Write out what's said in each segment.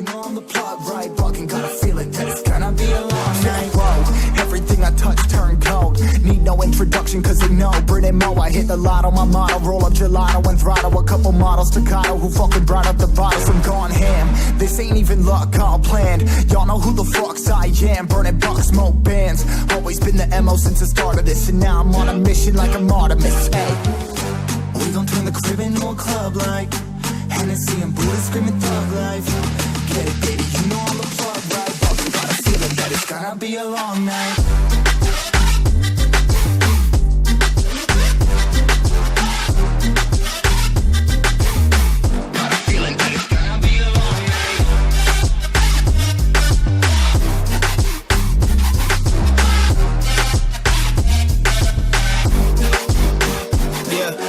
know I'm the plug, right? Fucking got a feeling that it's gonna be a long night. Whoa, everything I touch turn cold. Need no introduction cause they know Brit and Mo. I hit the lotto, my motto. Roll up gelato and throttle a couple models staccato. Who fucking brought up the bottles? I'm gone ham. This ain't even luck, all planned. Y'all know who the fucks I am. Burning bucks, smoke bands. Always been the MO since the start of this. And now I'm on a mission like I'm Artemis. Hey, we gon' turn the crib into a club like Hennessy and Buddha screaming thug life. Get it, baby, you know I'm the plug, right? Fucking got a feeling that it's gonna be a long night.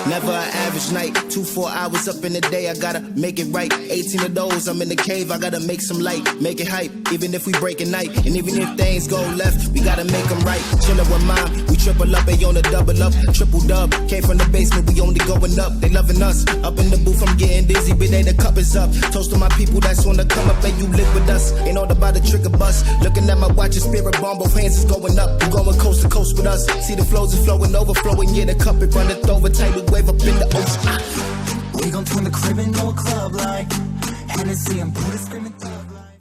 Never an average night, 2-4 hours up in the day, I gotta make it right. 18 of those, I'm in the cave, I gotta make some light, make it hype, even if we break a night. And even if things go left, we gotta make them right. Chillin' with mom, we triple up, they on a double up, triple dub. Came from the basement, we only going up, they loving us. Up in the booth, I'm getting dizzy, but they the cup is up. Toast to my people that's on the come up, and you live with us. Ain't all about the trigger bus. Looking at my watch, and spirit bomb, both hands is going up. You going coast to coast with us. See the flows is flowing, overflowing, yeah, the cup it runneth over, tidal wave up in the ocean. We gon' turn the crib into a club like Hennessy and Buddha screaming.